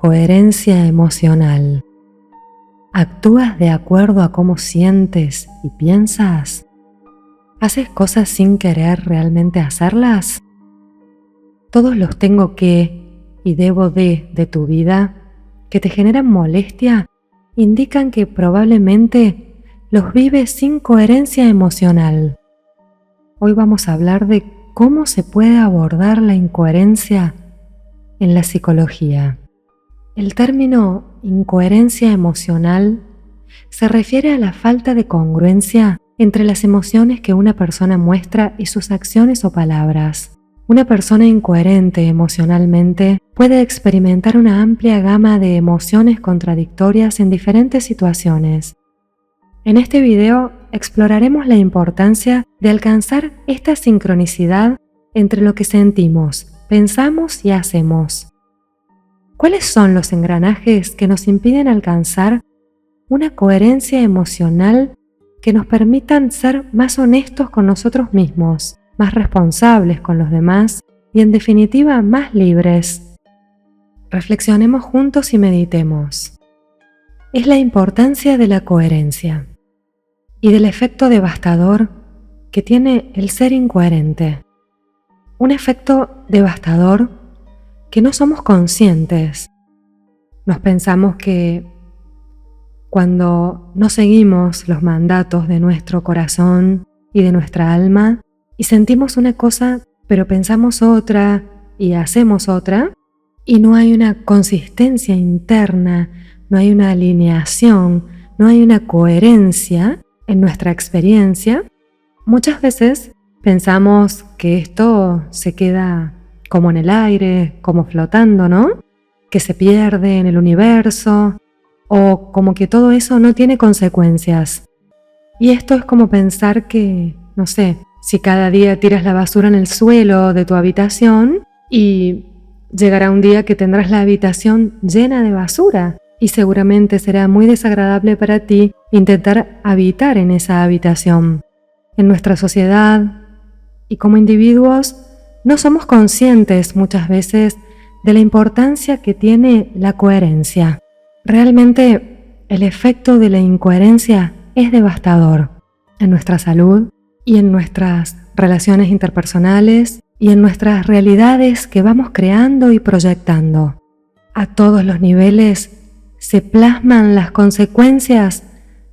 Coherencia emocional. ¿Actúas de acuerdo a cómo sientes y piensas? ¿Haces cosas sin querer realmente hacerlas? Todos los tengo que y debo de tu vida que te generan molestia indican que probablemente los vives sin coherencia emocional. Hoy vamos a hablar de cómo se puede abordar la incoherencia en la psicología. El término incoherencia emocional se refiere a la falta de congruencia entre las emociones que una persona muestra y sus acciones o palabras. Una persona incoherente emocionalmente puede experimentar una amplia gama de emociones contradictorias en diferentes situaciones. En este video exploraremos la importancia de alcanzar esta sincronicidad entre lo que sentimos, pensamos y hacemos. ¿Cuáles son los engranajes que nos impiden alcanzar una coherencia emocional que nos permitan ser más honestos con nosotros mismos, más responsables con los demás y en definitiva más libres? Reflexionemos juntos y meditemos. Es la importancia de la coherencia y del efecto devastador que tiene el ser incoherente. Un efecto devastador que no somos conscientes. Nos pensamos que cuando no seguimos los mandatos de nuestro corazón y de nuestra alma y sentimos una cosa pero pensamos otra y hacemos otra y no hay una consistencia interna, no hay una alineación, no hay una coherencia en nuestra experiencia, muchas veces pensamos que esto se queda como en el aire, como flotando, ¿no? Que se pierde en el universo, o como que todo eso no tiene consecuencias. Y esto es como pensar que, no sé, si cada día tiras la basura en el suelo de tu habitación y llegará un día que tendrás la habitación llena de basura y seguramente será muy desagradable para ti intentar habitar en esa habitación. En nuestra sociedad y como individuos no somos conscientes muchas veces de la importancia que tiene la coherencia. Realmente el efecto de la incoherencia es devastador en nuestra salud y en nuestras relaciones interpersonales y en nuestras realidades que vamos creando y proyectando. A todos los niveles se plasman las consecuencias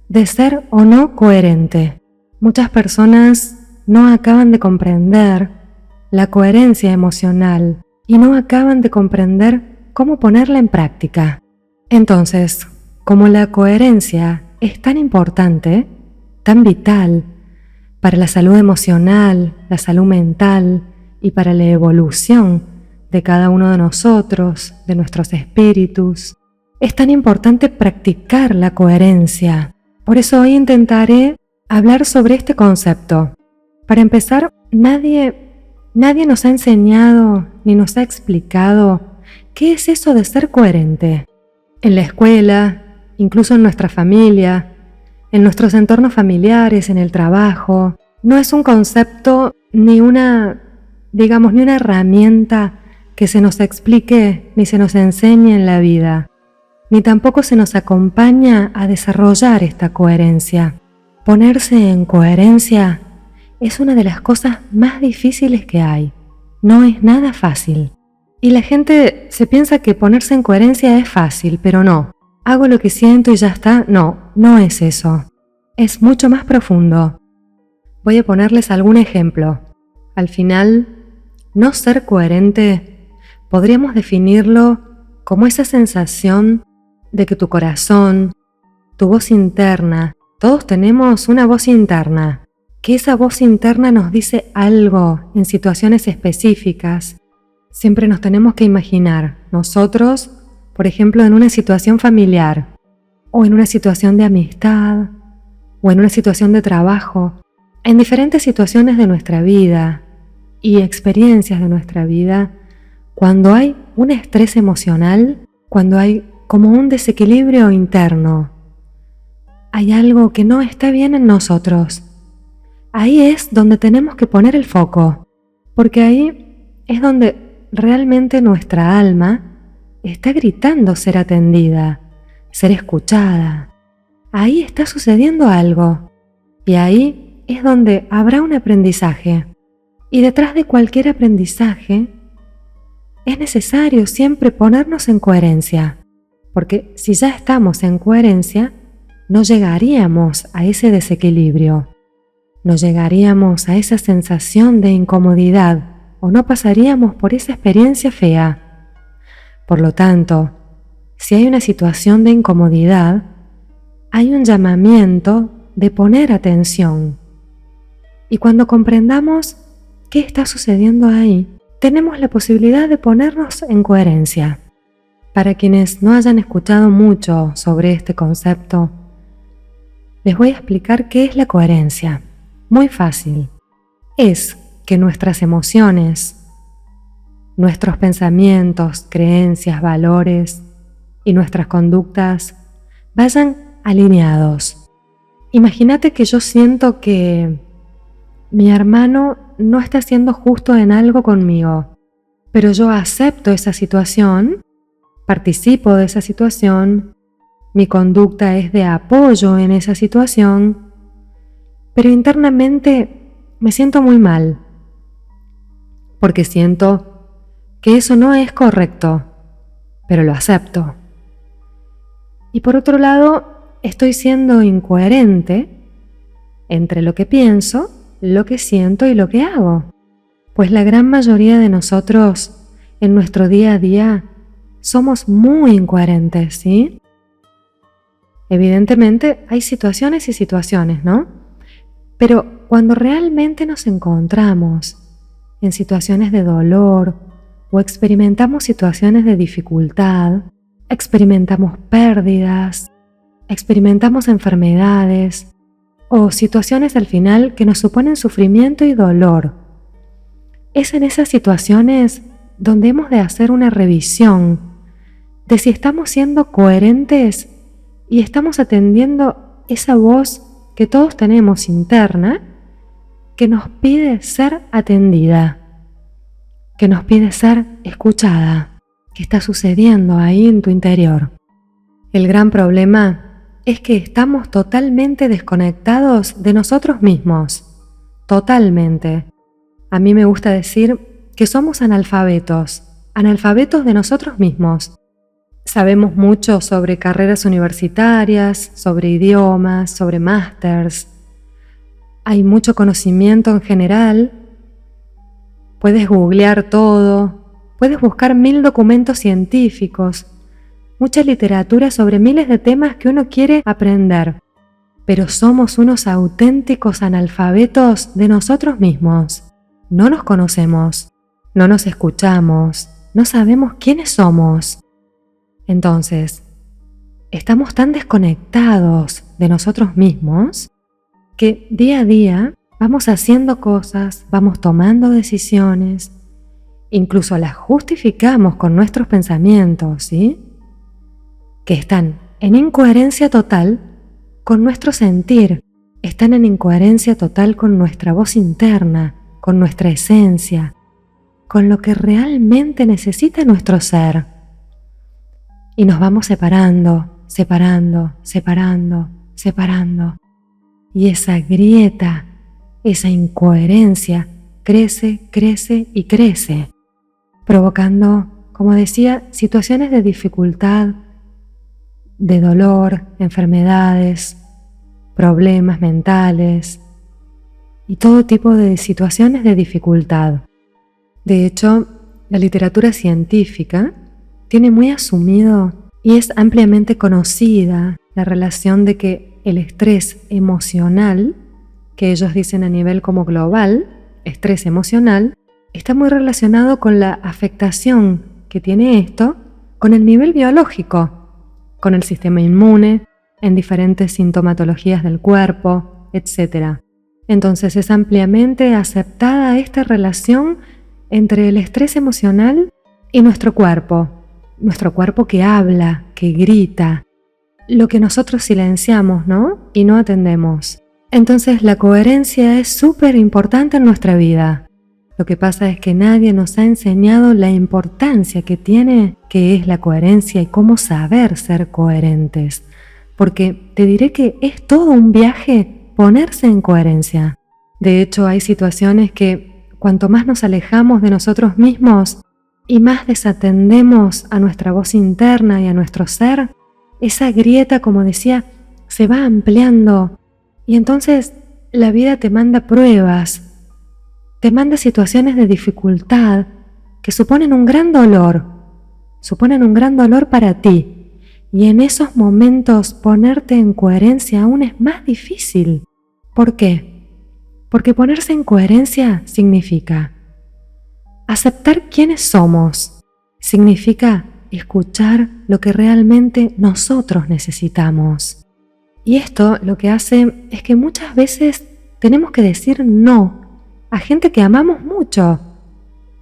de ser o no coherente. Muchas personas no acaban de comprender la coherencia emocional y no acaban de comprender cómo ponerla en práctica. Entonces, como la coherencia es tan importante, tan vital para la salud emocional, la salud mental y para la evolución de cada uno de nosotros, de nuestros espíritus, es tan importante practicar la coherencia. Por eso hoy intentaré hablar sobre este concepto. Para empezar, nadie nos ha enseñado ni nos ha explicado qué es eso de ser coherente. En la escuela, incluso en nuestra familia, en nuestros entornos familiares, en el trabajo, no es un concepto ni una herramienta que se nos explique ni se nos enseñe en la vida, ni tampoco se nos acompaña a desarrollar esta coherencia. Ponerse en coherencia es una de las cosas más difíciles que hay. No es nada fácil. Y la gente se piensa que ponerse en coherencia es fácil, pero no. Hago lo que siento y ya está. No es eso. Es mucho más profundo. Voy a ponerles algún ejemplo. Al final, no ser coherente podríamos definirlo como esa sensación de que tu corazón, tu voz interna, todos tenemos una voz interna, que esa voz interna nos dice algo en situaciones específicas. Siempre nos tenemos que imaginar nosotros, por ejemplo, en una situación familiar, o en una situación de amistad, o en una situación de trabajo, en diferentes situaciones de nuestra vida y experiencias de nuestra vida, cuando hay un estrés emocional, cuando hay como un desequilibrio interno, hay algo que no está bien en nosotros. Ahí es donde tenemos que poner el foco, porque ahí es donde realmente nuestra alma está gritando ser atendida, ser escuchada. Ahí está sucediendo algo y ahí es donde habrá un aprendizaje. Y detrás de cualquier aprendizaje es necesario siempre ponernos en coherencia, porque si ya estamos en coherencia, no llegaríamos a ese desequilibrio, no llegaríamos a esa sensación de incomodidad o no pasaríamos por esa experiencia fea. Por lo tanto, si hay una situación de incomodidad, hay un llamamiento de poner atención. Y cuando comprendamos qué está sucediendo ahí, tenemos la posibilidad de ponernos en coherencia. Para quienes no hayan escuchado mucho sobre este concepto, les voy a explicar qué es la coherencia. Muy fácil. Es que nuestras emociones, nuestros pensamientos, creencias, valores y nuestras conductas vayan alineados. Imagínate que yo siento que mi hermano no está siendo justo en algo conmigo, pero yo acepto esa situación, participo de esa situación, mi conducta es de apoyo en esa situación, pero internamente me siento muy mal, porque siento que eso no es correcto, pero lo acepto. Y por otro lado, estoy siendo incoherente entre lo que pienso, lo que siento y lo que hago. Pues la gran mayoría de nosotros en nuestro día a día somos muy incoherentes, ¿sí? Evidentemente hay situaciones y situaciones, ¿no? Pero cuando realmente nos encontramos en situaciones de dolor o experimentamos situaciones de dificultad, experimentamos pérdidas, experimentamos enfermedades o situaciones al final que nos suponen sufrimiento y dolor. Es en esas situaciones donde hemos de hacer una revisión de si estamos siendo coherentes y estamos atendiendo esa voz que todos tenemos interna que nos pide ser atendida, que nos pide ser escuchada. ¿Qué está sucediendo ahí en tu interior? El gran problema es que estamos totalmente desconectados de nosotros mismos. Totalmente. A mí me gusta decir que somos analfabetos de nosotros mismos. Sabemos mucho sobre carreras universitarias, sobre idiomas, sobre másters. Hay mucho conocimiento en general. Puedes googlear todo, puedes buscar 1000 documentos científicos, mucha literatura sobre miles de temas que uno quiere aprender, pero somos unos auténticos analfabetos de nosotros mismos. No nos conocemos, no nos escuchamos, no sabemos quiénes somos. Entonces, estamos tan desconectados de nosotros mismos que día a día vamos haciendo cosas, vamos tomando decisiones, incluso las justificamos con nuestros pensamientos, ¿sí? Que están en incoherencia total con nuestro sentir, están en incoherencia total con nuestra voz interna, con nuestra esencia, con lo que realmente necesita nuestro ser. Y nos vamos separando, separando, separando, separando. Y esa grieta, esa incoherencia crece, crece y crece, provocando, como decía, situaciones de dificultad, de dolor, enfermedades, problemas mentales y todo tipo de situaciones de dificultad. De hecho, la literatura científica tiene muy asumido y es ampliamente conocida la relación de que el estrés emocional, que ellos dicen a nivel como global, estrés emocional, está muy relacionado con la afectación que tiene esto con el nivel biológico, con el sistema inmune, en diferentes sintomatologías del cuerpo, etc. Entonces es ampliamente aceptada esta relación entre el estrés emocional y nuestro cuerpo que habla, que grita, lo que nosotros silenciamos, ¿no? Y no atendemos. Entonces la coherencia es súper importante en nuestra vida. Lo que pasa es que nadie nos ha enseñado la importancia que tiene qué es la coherencia y cómo saber ser coherentes, porque te diré que es todo un viaje ponerse en coherencia. De hecho, hay situaciones que cuanto más nos alejamos de nosotros mismos y más desatendemos a nuestra voz interna y a nuestro ser, esa grieta, como decía, se va ampliando y entonces la vida te manda pruebas, te manda situaciones de dificultad que suponen un gran dolor para ti. Y en esos momentos ponerte en coherencia aún es más difícil. ¿Por qué? Porque ponerse en coherencia significa aceptar quiénes somos, significa escuchar lo que realmente nosotros necesitamos. Y esto lo que hace es que muchas veces tenemos que decir no a gente que amamos mucho.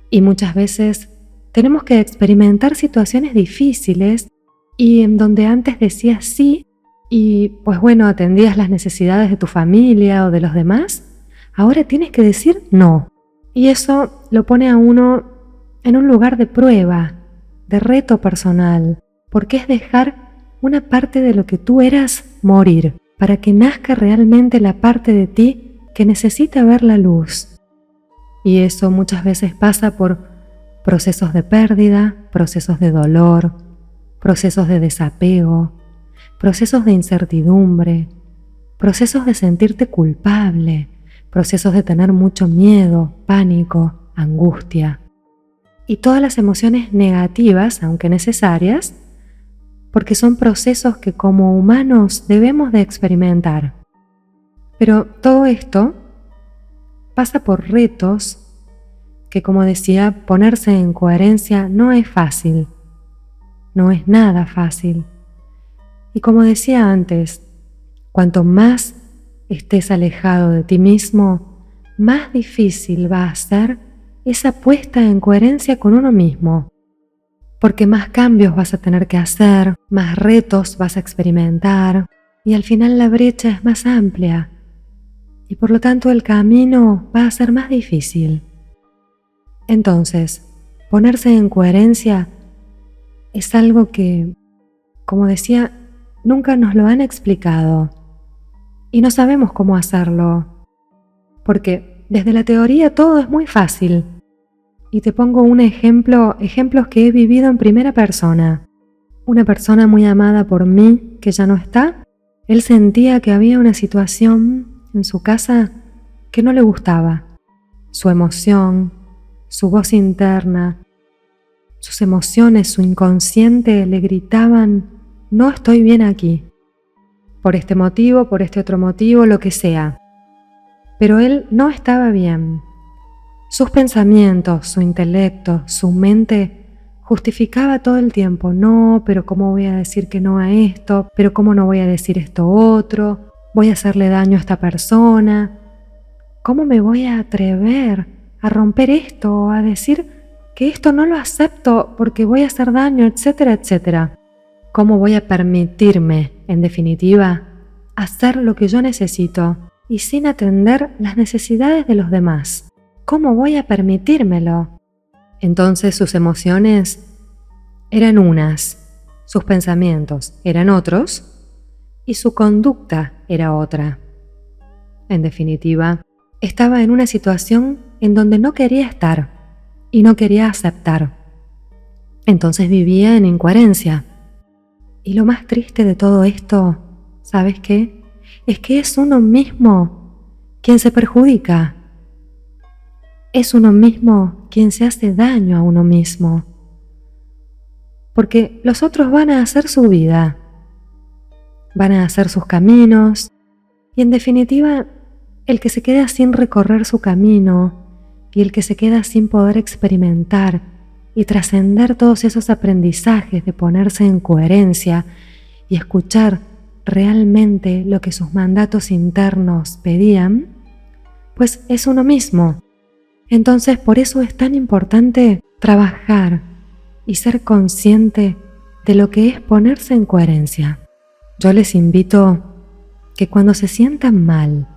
Y muchas veces tenemos que experimentar situaciones difíciles y en donde antes decías sí y pues bueno, atendías las necesidades de tu familia o de los demás, ahora tienes que decir no. Y eso lo pone a uno en un lugar de prueba, de reto personal, porque es dejar una parte de lo que tú eras morir, para que nazca realmente la parte de ti que necesita ver la luz. Y eso muchas veces pasa por procesos de pérdida, procesos de dolor, procesos de desapego, procesos de incertidumbre, procesos de sentirte culpable, procesos de tener mucho miedo, pánico, angustia. Y todas las emociones negativas, aunque necesarias, porque son procesos que como humanos debemos de experimentar. Pero todo esto pasa por retos que, como decía, ponerse en coherencia no es fácil, no es nada fácil. Y como decía antes, cuanto más estés alejado de ti mismo, más difícil va a ser esa puesta en coherencia con uno mismo, porque más cambios vas a tener que hacer, más retos vas a experimentar y al final la brecha es más amplia y por lo tanto el camino va a ser más difícil. Entonces, ponerse en coherencia es algo que, como decía, nunca nos lo han explicado y no sabemos cómo hacerlo, porque desde la teoría todo es muy fácil. Y te pongo un ejemplos que he vivido en primera persona. Una persona muy amada por mí, que ya no está, él sentía que había una situación en su casa que no le gustaba. Su emoción, su voz interna, sus emociones, su inconsciente le gritaban: no estoy bien aquí. Por este motivo, por este otro motivo, lo que sea. Pero él no estaba bien. Sus pensamientos, su intelecto, su mente justificaba todo el tiempo: no, pero ¿cómo voy a decir que no a esto? ¿Pero cómo no voy a decir esto otro? ¿Voy a hacerle daño a esta persona? ¿Cómo me voy a atrever a romper esto o a decir que esto no lo acepto porque voy a hacer daño, etcétera, etcétera? ¿Cómo voy a permitirme, en definitiva, hacer lo que yo necesito y sin atender las necesidades de los demás? ¿Cómo voy a permitírmelo? Entonces sus emociones eran unas, sus pensamientos eran otros y su conducta era otra. En definitiva, estaba en una situación en donde no quería estar y no quería aceptar. Entonces vivía en incoherencia. Y lo más triste de todo esto, ¿sabes qué? Es que es uno mismo quien se perjudica. Es uno mismo quien se hace daño a uno mismo. Porque los otros van a hacer su vida, van a hacer sus caminos, y en definitiva, el que se queda sin recorrer su camino y el que se queda sin poder experimentar y trascender todos esos aprendizajes de ponerse en coherencia y escuchar realmente lo que sus mandatos internos pedían, pues es uno mismo. Entonces, por eso es tan importante trabajar y ser consciente de lo que es ponerse en coherencia. Yo les invito que cuando se sientan mal,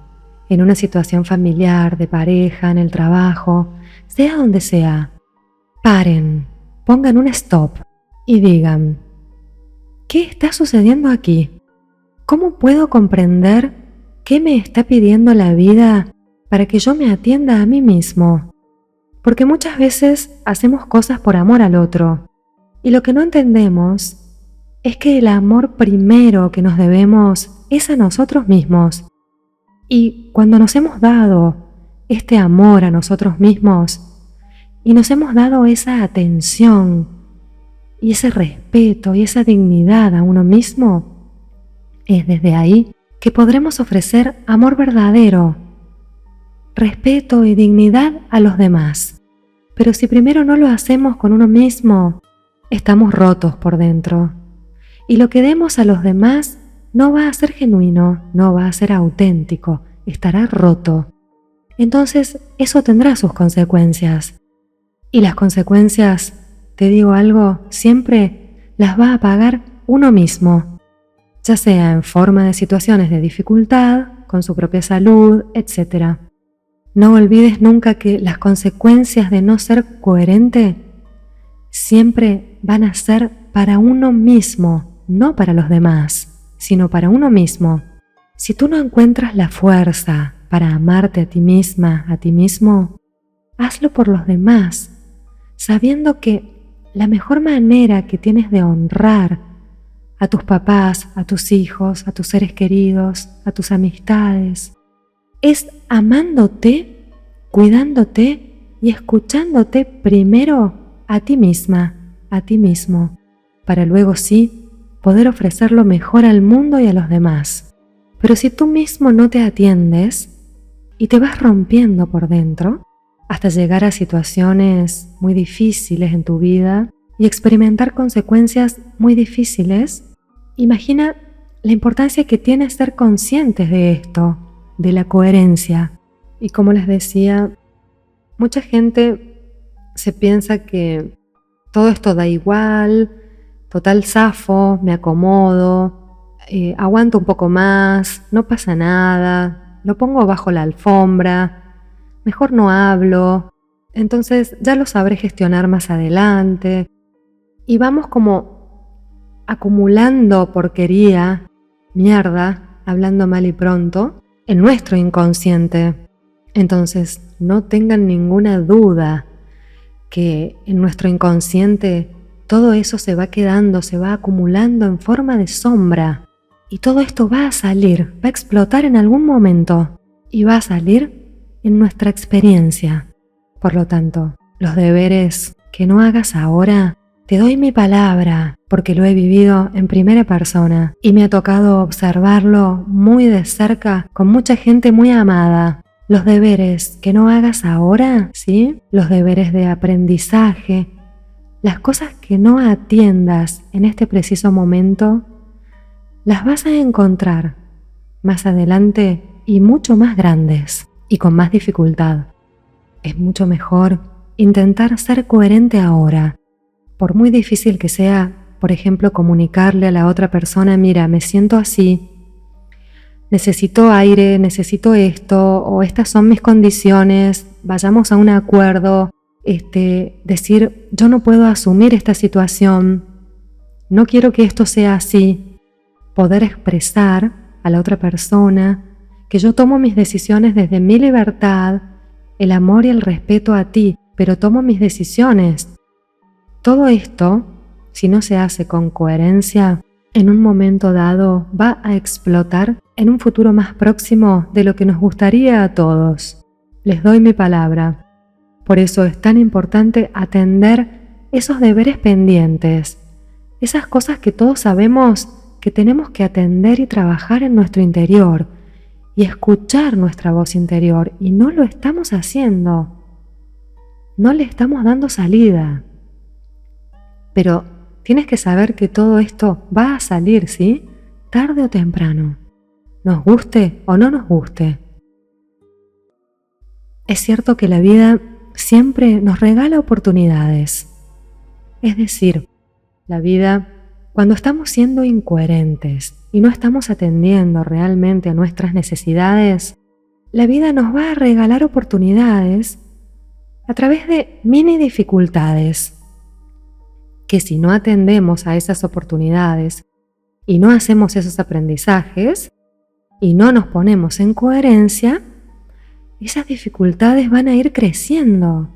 en una situación familiar, de pareja, en el trabajo, sea donde sea, paren, pongan un stop y digan, ¿qué está sucediendo aquí? ¿Cómo puedo comprender qué me está pidiendo la vida para que yo me atienda a mí mismo? Porque muchas veces hacemos cosas por amor al otro y lo que no entendemos es que el amor primero que nos debemos es a nosotros mismos. Y cuando nos hemos dado este amor a nosotros mismos y nos hemos dado esa atención y ese respeto y esa dignidad a uno mismo, es desde ahí que podremos ofrecer amor verdadero, respeto y dignidad a los demás. Pero si primero no lo hacemos con uno mismo, estamos rotos por dentro. Y lo que demos a los demás no va a ser genuino, no va a ser auténtico, estará roto. Entonces eso tendrá sus consecuencias. Y las consecuencias, te digo algo, siempre las va a pagar uno mismo, ya sea en forma de situaciones de dificultad, con su propia salud, etc. No olvides nunca que las consecuencias de no ser coherente siempre van a ser para uno mismo, no para los demás, sino para uno mismo. Si tú no encuentras la fuerza para amarte a ti misma, a ti mismo, hazlo por los demás, sabiendo que la mejor manera que tienes de honrar a tus papás, a tus hijos, a tus seres queridos, a tus amistades, es amándote, cuidándote y escuchándote primero a ti misma, a ti mismo, para luego sí poder ofrecer lo mejor al mundo y a los demás. Pero si tú mismo no te atiendes y te vas rompiendo por dentro, hasta llegar a situaciones muy difíciles en tu vida y experimentar consecuencias muy difíciles, imagina la importancia que tiene ser conscientes de esto, de la coherencia. Y como les decía, mucha gente se piensa que todo esto da igual, total zafo, me acomodo, aguanto un poco más, no pasa nada, lo pongo bajo la alfombra, mejor no hablo, entonces ya lo sabré gestionar más adelante. Y vamos como acumulando porquería, mierda, hablando mal y pronto, en nuestro inconsciente. Entonces no tengan ninguna duda que en nuestro inconsciente todo eso se va quedando, se va acumulando en forma de sombra. Y todo esto va a salir, va a explotar en algún momento y va a salir en nuestra experiencia. Por lo tanto, los deberes que no hagas ahora, te doy mi palabra, porque lo he vivido en primera persona y me ha tocado observarlo muy de cerca con mucha gente muy amada. Los deberes que no hagas ahora, ¿sí? Los deberes de aprendizaje, las cosas que no atiendas en este preciso momento, las vas a encontrar más adelante y mucho más grandes y con más dificultad. Es mucho mejor intentar ser coherente ahora, por muy difícil que sea, por ejemplo, comunicarle a la otra persona, mira, me siento así, necesito aire, necesito esto, o estas son mis condiciones, vayamos a un acuerdo, decir, yo no puedo asumir esta situación, no quiero que esto sea así, poder expresar a la otra persona que yo tomo mis decisiones desde mi libertad, el amor y el respeto a ti, pero tomo mis decisiones. Todo esto, si no se hace con coherencia, en un momento dado va a explotar en un futuro más próximo de lo que nos gustaría a todos. Les doy mi palabra. Por eso es tan importante atender esos deberes pendientes, esas cosas que todos sabemos que tenemos que atender y trabajar en nuestro interior y escuchar nuestra voz interior, y no lo estamos haciendo. No le estamos dando salida. Pero tienes que saber que todo esto va a salir, ¿sí? Tarde o temprano. Nos guste o no nos guste. Es cierto que la vida siempre nos regala oportunidades. Es decir, la vida, cuando estamos siendo incoherentes y no estamos atendiendo realmente a nuestras necesidades, la vida nos va a regalar oportunidades a través de mini dificultades que si no atendemos a esas oportunidades y no hacemos esos aprendizajes y no nos ponemos en coherencia, esas dificultades van a ir creciendo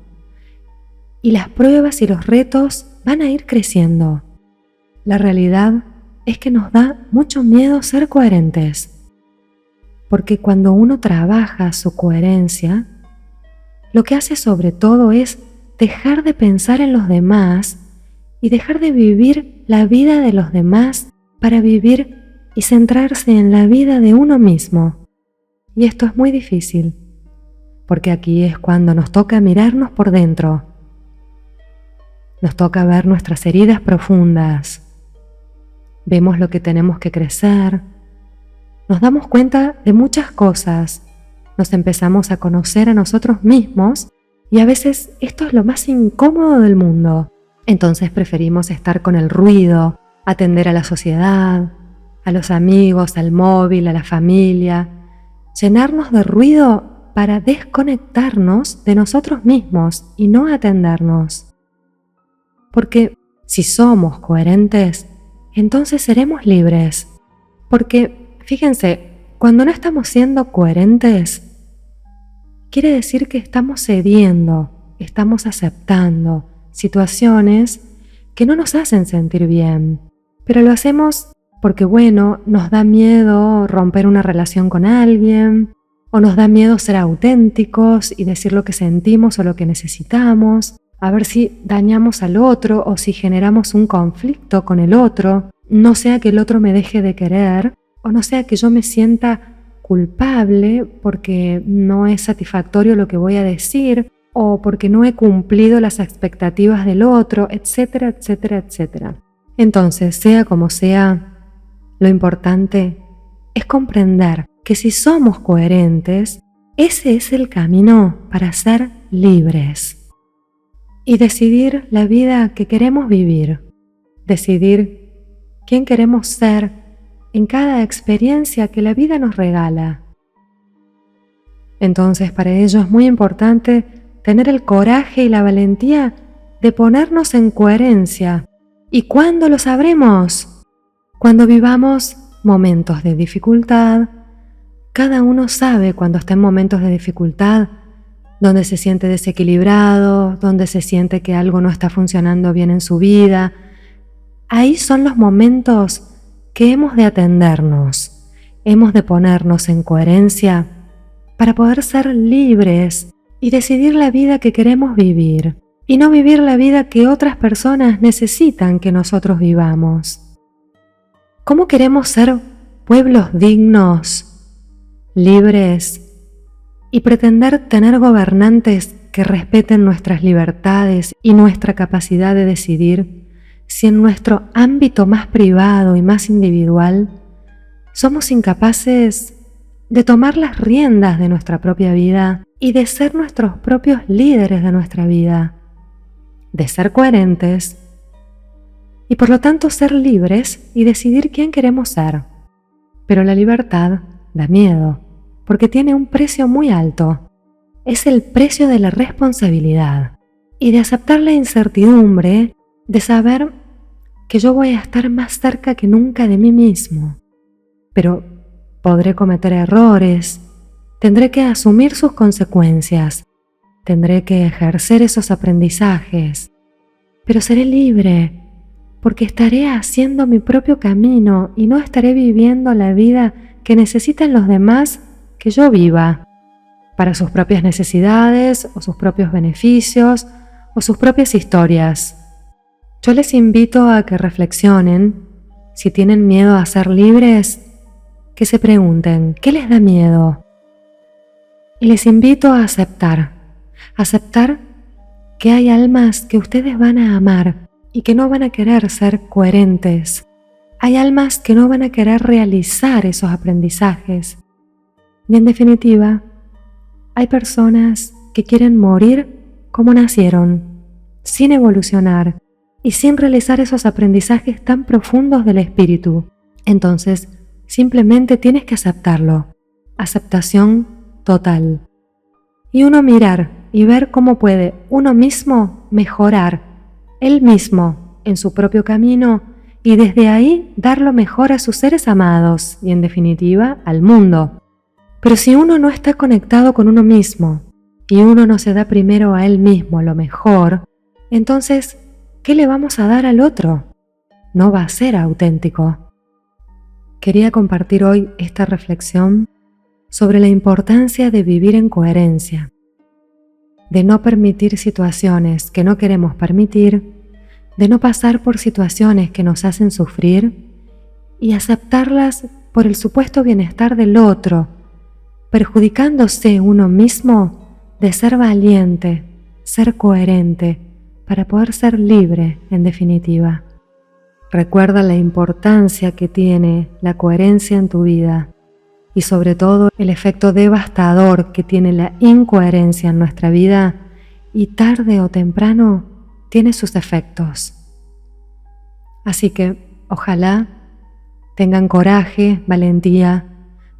y las pruebas y los retos van a ir creciendo. La realidad es que nos da mucho miedo ser coherentes, porque cuando uno trabaja su coherencia, lo que hace sobre todo es dejar de pensar en los demás y dejar de vivir la vida de los demás para vivir y centrarse en la vida de uno mismo. Y esto es muy difícil, porque aquí es cuando nos toca mirarnos por dentro. Nos toca ver nuestras heridas profundas. Vemos lo que tenemos que crecer. Nos damos cuenta de muchas cosas. Nos empezamos a conocer a nosotros mismos y a veces esto es lo más incómodo del mundo. Entonces preferimos estar con el ruido, atender a la sociedad, a los amigos, al móvil, a la familia, llenarnos de ruido para desconectarnos de nosotros mismos y no atendernos. Porque si somos coherentes, entonces seremos libres. Porque, fíjense, cuando no estamos siendo coherentes, quiere decir que estamos cediendo, estamos aceptando situaciones que no nos hacen sentir bien. Pero lo hacemos porque, bueno, nos da miedo romper una relación con alguien, o nos da miedo ser auténticos y decir lo que sentimos o lo que necesitamos, a ver si dañamos al otro o si generamos un conflicto con el otro, no sea que el otro me deje de querer o no sea que yo me sienta culpable porque no es satisfactorio lo que voy a decir o porque no he cumplido las expectativas del otro, etcétera, etcétera, etcétera. Entonces, sea como sea, lo importante es comprender que si somos coherentes, ese es el camino para ser libres y decidir la vida que queremos vivir, decidir quién queremos ser en cada experiencia que la vida nos regala. Entonces, para ello es muy importante tener el coraje y la valentía de ponernos en coherencia. ¿Y cuándo lo sabremos? Cuando vivamos momentos de dificultad. Cada uno sabe cuando está en momentos de dificultad, donde se siente desequilibrado, donde se siente que algo no está funcionando bien en su vida. Ahí son los momentos que hemos de atendernos, hemos de ponernos en coherencia para poder ser libres y decidir la vida que queremos vivir y no vivir la vida que otras personas necesitan que nosotros vivamos. ¿Cómo queremos ser pueblos dignos, libres y pretender tener gobernantes que respeten nuestras libertades y nuestra capacidad de decidir si en nuestro ámbito más privado y más individual somos incapaces de tomar las riendas de nuestra propia vida y de ser nuestros propios líderes de nuestra vida, de ser coherentes y por lo tanto ser libres y decidir quién queremos ser? Pero la libertad da miedo, porque tiene un precio muy alto. Es el precio de la responsabilidad y de aceptar la incertidumbre de saber que yo voy a estar más cerca que nunca de mí mismo. Pero podré cometer errores, tendré que asumir sus consecuencias, tendré que ejercer esos aprendizajes, pero seré libre porque estaré haciendo mi propio camino y no estaré viviendo la vida que necesitan los demás que yo viva, para sus propias necesidades o sus propios beneficios o sus propias historias. Yo les invito a que reflexionen, si tienen miedo a ser libres, que se pregunten, ¿qué les da miedo? Y les invito a aceptar que hay almas que ustedes van a amar y que no van a querer ser coherentes. Hay almas que no van a querer realizar esos aprendizajes. Y en definitiva, hay personas que quieren morir como nacieron, sin evolucionar y sin realizar esos aprendizajes tan profundos del espíritu. Entonces, simplemente tienes que aceptarlo. Aceptación total. Y uno mirar y ver cómo puede uno mismo mejorar, él mismo, en su propio camino y desde ahí dar lo mejor a sus seres amados y, en definitiva, al mundo. Pero si uno no está conectado con uno mismo y uno no se da primero a él mismo lo mejor, entonces, ¿qué le vamos a dar al otro? No va a ser auténtico. Quería compartir hoy esta reflexión sobre la importancia de vivir en coherencia, de no permitir situaciones que no queremos permitir, de no pasar por situaciones que nos hacen sufrir y aceptarlas por el supuesto bienestar del otro, perjudicándose uno mismo de ser valiente, ser coherente, para poder ser libre en definitiva. Recuerda la importancia que tiene la coherencia en tu vida y sobre todo el efecto devastador que tiene la incoherencia en nuestra vida y tarde o temprano tiene sus efectos. Así que ojalá tengan coraje, valentía.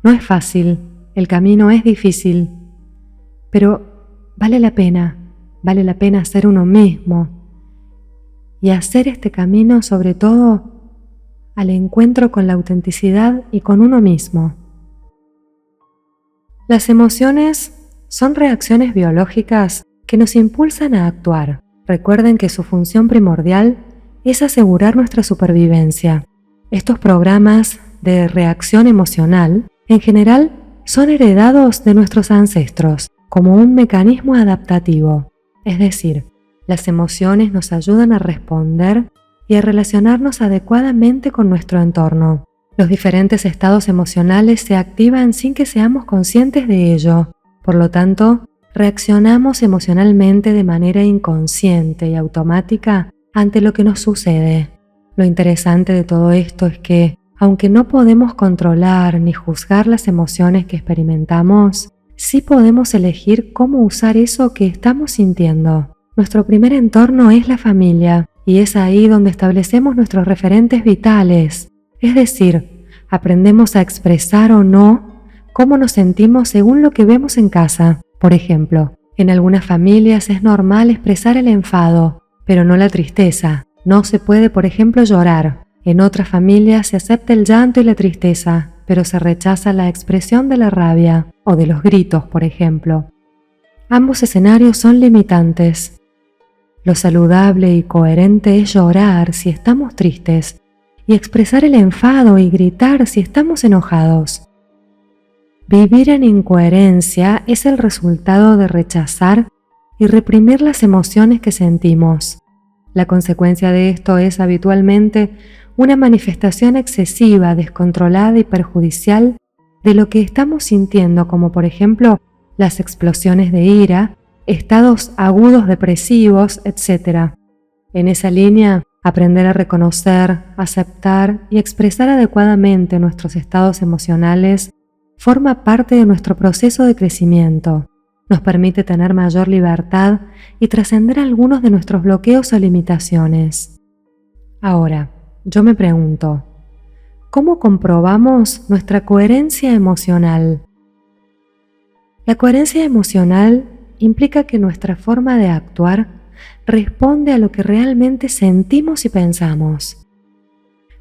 No es fácil, el camino es difícil, pero vale la pena ser uno mismo y hacer este camino sobre todo al encuentro con la autenticidad y con uno mismo. Las emociones son reacciones biológicas que nos impulsan a actuar. Recuerden que su función primordial es asegurar nuestra supervivencia. Estos programas de reacción emocional, en general, son heredados de nuestros ancestros como un mecanismo adaptativo. Es decir, las emociones nos ayudan a responder y a relacionarnos adecuadamente con nuestro entorno. Los diferentes estados emocionales se activan sin que seamos conscientes de ello. Por lo tanto, reaccionamos emocionalmente de manera inconsciente y automática ante lo que nos sucede. Lo interesante de todo esto es que, aunque no podemos controlar ni juzgar las emociones que experimentamos, sí podemos elegir cómo usar eso que estamos sintiendo. Nuestro primer entorno es la familia, y es ahí donde establecemos nuestros referentes vitales. Es decir, aprendemos a expresar o no cómo nos sentimos según lo que vemos en casa. Por ejemplo, en algunas familias es normal expresar el enfado, pero no la tristeza. No se puede, por ejemplo, llorar. En otras familias se acepta el llanto y la tristeza, pero se rechaza la expresión de la rabia o de los gritos, por ejemplo. Ambos escenarios son limitantes. Lo saludable y coherente es llorar si estamos tristes y expresar el enfado y gritar si estamos enojados. Vivir en incoherencia es el resultado de rechazar y reprimir las emociones que sentimos. La consecuencia de esto es habitualmente una manifestación excesiva, descontrolada y perjudicial de lo que estamos sintiendo, como por ejemplo las explosiones de ira, estados agudos depresivos, etc. En esa línea, aprender a reconocer, aceptar y expresar adecuadamente nuestros estados emocionales forma parte de nuestro proceso de crecimiento. Nos permite tener mayor libertad y trascender algunos de nuestros bloqueos o limitaciones. Ahora, yo me pregunto, ¿cómo comprobamos nuestra coherencia emocional? La coherencia emocional implica que nuestra forma de actuar responde a lo que realmente sentimos y pensamos.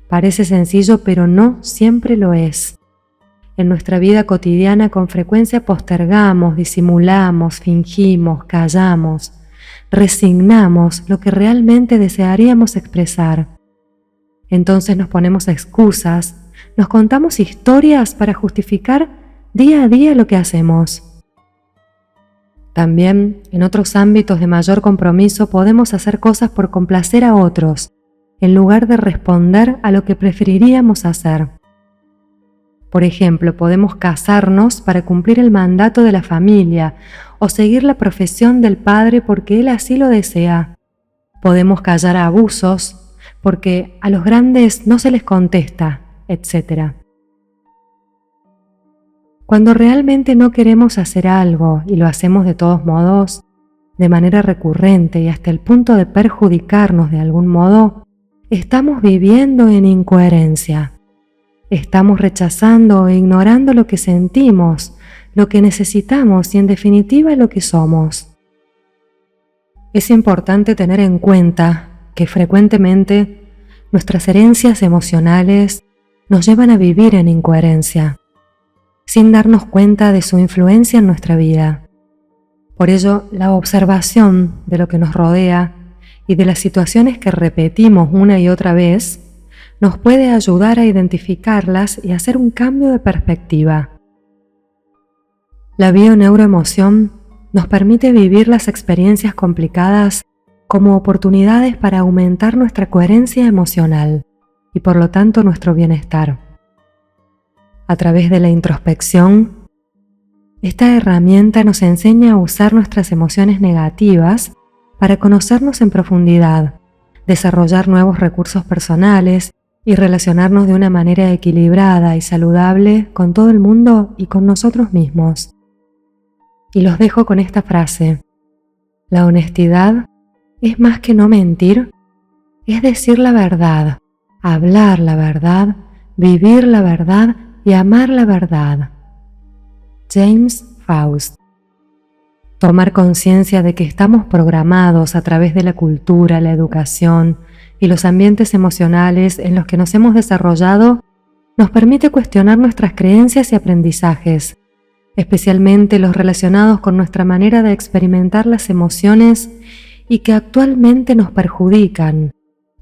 Parece sencillo, pero no siempre lo es. En nuestra vida cotidiana con frecuencia postergamos, disimulamos, fingimos, callamos, resignamos lo que realmente desearíamos expresar. Entonces nos ponemos excusas, nos contamos historias para justificar día a día lo que hacemos. También, en otros ámbitos de mayor compromiso podemos hacer cosas por complacer a otros, en lugar de responder a lo que preferiríamos hacer. Por ejemplo, podemos casarnos para cumplir el mandato de la familia o seguir la profesión del padre porque él así lo desea. Podemos callar abusos porque a los grandes no se les contesta, etc. Cuando realmente no queremos hacer algo y lo hacemos de todos modos, de manera recurrente y hasta el punto de perjudicarnos de algún modo, estamos viviendo en incoherencia. Estamos rechazando e ignorando lo que sentimos, lo que necesitamos y en definitiva lo que somos. Es importante tener en cuenta que frecuentemente nuestras herencias emocionales nos llevan a vivir en incoherencia, sin darnos cuenta de su influencia en nuestra vida. Por ello, la observación de lo que nos rodea y de las situaciones que repetimos una y otra vez nos puede ayudar a identificarlas y hacer un cambio de perspectiva. La bioneuroemoción nos permite vivir las experiencias complicadas como oportunidades para aumentar nuestra coherencia emocional y por lo tanto nuestro bienestar. A través de la introspección, esta herramienta nos enseña a usar nuestras emociones negativas para conocernos en profundidad, desarrollar nuevos recursos personales y relacionarnos de una manera equilibrada y saludable con todo el mundo y con nosotros mismos. Y los dejo con esta frase: la honestidad es más que no mentir, es decir la verdad, hablar la verdad, vivir la verdad y amar la verdad. James Faust. Tomar conciencia de que estamos programados a través de la cultura, la educación y los ambientes emocionales en los que nos hemos desarrollado nos permite cuestionar nuestras creencias y aprendizajes, especialmente los relacionados con nuestra manera de experimentar las emociones y que actualmente nos perjudican,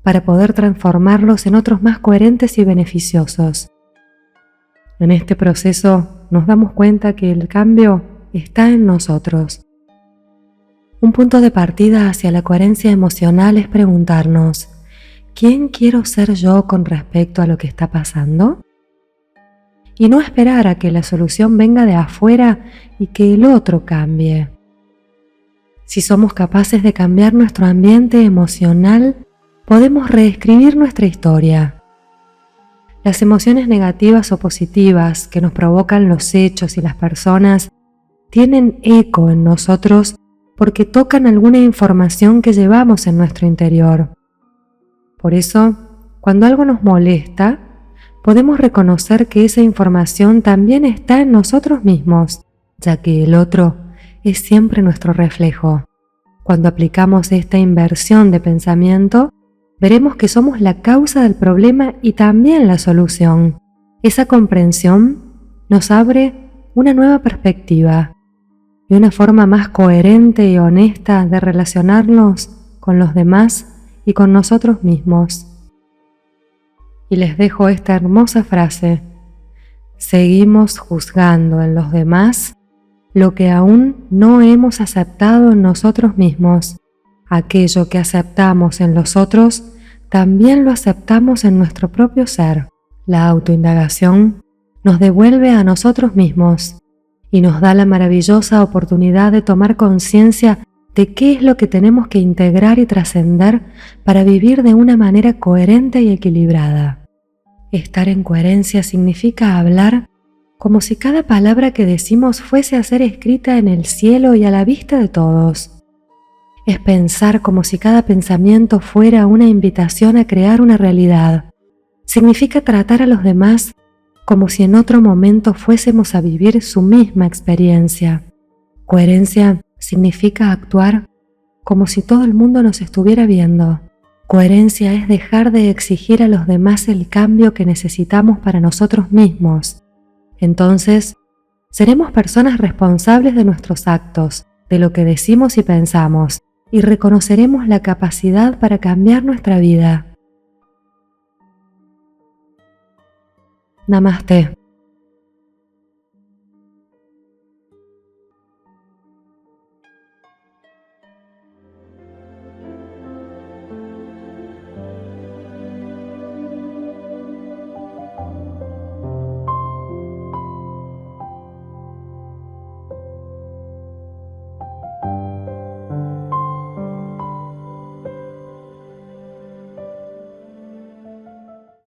para poder transformarlos en otros más coherentes y beneficiosos. En este proceso nos damos cuenta que el cambio está en nosotros. Un punto de partida hacia la coherencia emocional es preguntarnos: ¿quién quiero ser yo con respecto a lo que está pasando? Y no esperar a que la solución venga de afuera y que el otro cambie. Si somos capaces de cambiar nuestro ambiente emocional, podemos reescribir nuestra historia. Las emociones negativas o positivas que nos provocan los hechos y las personas tienen eco en nosotros porque tocan alguna información que llevamos en nuestro interior. Por eso, cuando algo nos molesta, podemos reconocer que esa información también está en nosotros mismos, ya que el otro es siempre nuestro reflejo. Cuando aplicamos esta inversión de pensamiento, veremos que somos la causa del problema y también la solución. Esa comprensión nos abre una nueva perspectiva y una forma más coherente y honesta de relacionarnos con los demás y con nosotros mismos. Y les dejo esta hermosa frase: seguimos juzgando en los demás lo que aún no hemos aceptado en nosotros mismos. Aquello que aceptamos en los otros, también lo aceptamos en nuestro propio ser. La autoindagación nos devuelve a nosotros mismos y nos da la maravillosa oportunidad de tomar conciencia de qué es lo que tenemos que integrar y trascender para vivir de una manera coherente y equilibrada. Estar en coherencia significa hablar como si cada palabra que decimos fuese a ser escrita en el cielo y a la vista de todos. Es pensar como si cada pensamiento fuera una invitación a crear una realidad. Significa tratar a los demás como si en otro momento fuésemos a vivir su misma experiencia. Coherencia significa actuar como si todo el mundo nos estuviera viendo. Coherencia es dejar de exigir a los demás el cambio que necesitamos para nosotros mismos. Entonces, seremos personas responsables de nuestros actos, de lo que decimos y pensamos, y reconoceremos la capacidad para cambiar nuestra vida. Namaste.